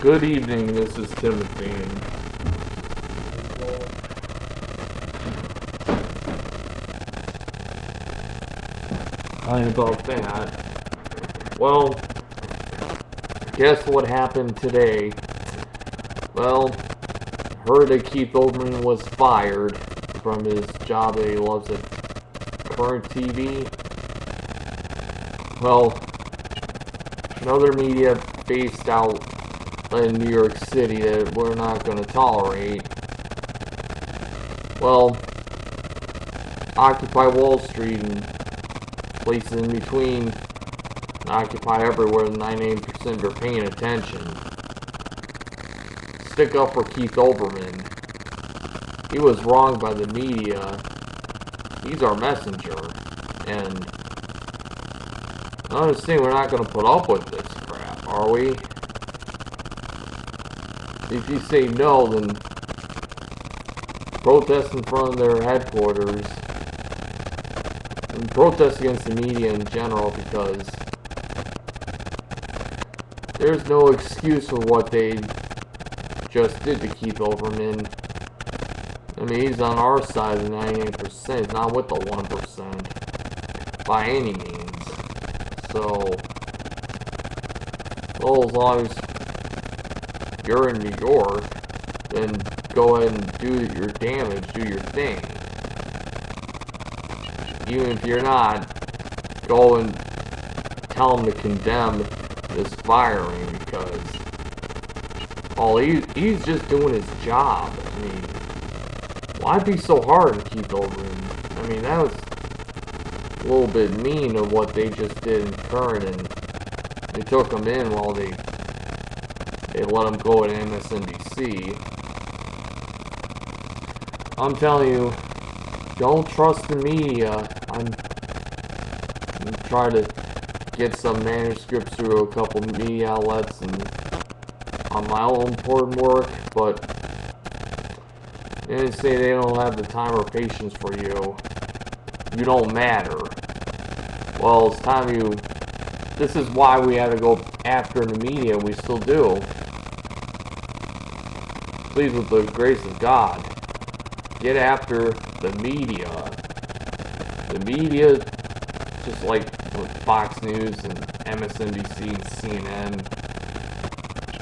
Good evening, this is Timothy. Fine about that. Well, guess what happened today? Well, heard that Keith Olbermann was fired from his job that he loves at Current TV. Well, another media based out in New York City that we're not going to tolerate. Well, Occupy Wall Street and places in between, Occupy everywhere, 98% are paying attention. Stick up for Keith Olbermann. He was wronged by the media. He's our messenger. And I understand we're not going to put up with this crap, are we? If you say no, then protest in front of their headquarters. And protest against the media in general, because there's no excuse for what they just did to Keith Olbermann. I mean, he's on our side of the 98%. He's not with the 1% by any means. So, well, as long as you're in New York, then go ahead and do your damage, do your thing. Even if you're not, go and tell him to condemn this firing, because he's just doing his job. I mean, why be so hard on Keith Olbermann? I mean, that was a little bit mean of what they just did in Current, and they took him in while they let him go at MSNBC. I'm telling you, don't trust the media. I'm trying to get some manuscripts through a couple media outlets and on my own important work, but they say they don't have the time or patience for you. You don't matter. Well, it's time you... This is why we had to go after the media, and we still do. Please, with the grace of God, get after the media. The media, just like with Fox News and MSNBC and CNN,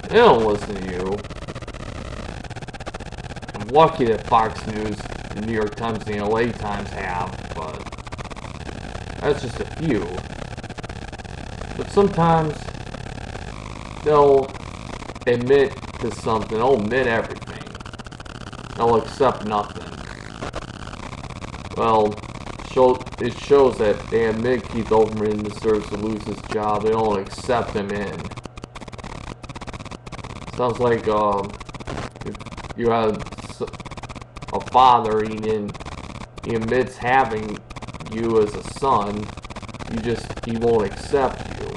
they don't listen to you. I'm lucky that Fox News, the New York Times, and the LA Times have, but that's just a few. But sometimes they'll admit to something, they'll admit everything. They'll accept nothing. Well, it shows that they admit Keith Olbermann deserves to lose his job. They don't accept him in. Sounds like if you had a father, he admits having you as a son, he won't accept you.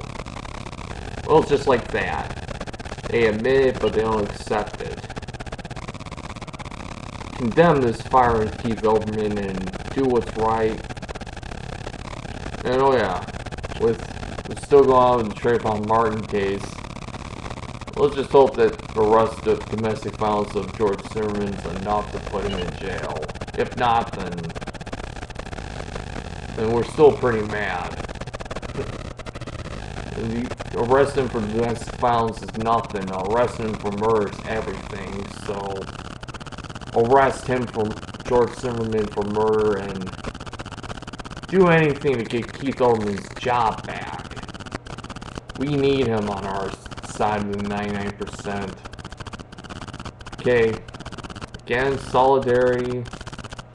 Well, it's just like that. They admit it, but they don't accept it. Condemn this firing Keith Olbermann and do what's right. And oh yeah, with still going on with the Trayvon Martin case, let's just hope that the arrest of domestic violence of George Zimmerman's enough to put him in jail. If not, then we're still pretty mad. Arresting him for domestic violence is nothing. Arresting him for murder is everything. So arrest him for George Zimmerman for murder and do anything to get Keith Olbermann's job back. We need him on our side of the 99%. Okay. Again, solidarity,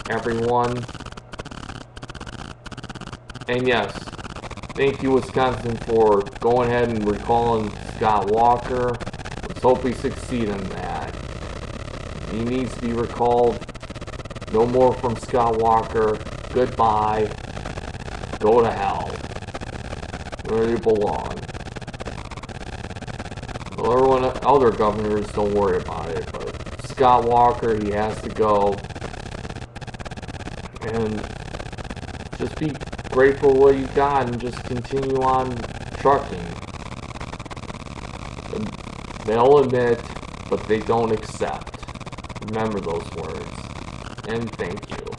everyone. And yes, thank you, Wisconsin, for going ahead and recalling Scott Walker. Let's hope we succeed in that. He needs to be recalled. No more from Scott Walker. Goodbye. Go to hell. Where you belong. Well, everyone, other governors, don't worry about it, but Scott Walker, he has to go. And just be grateful for what you got and just continue on trucking. They'll admit, but they don't accept. Remember those words. And thank you.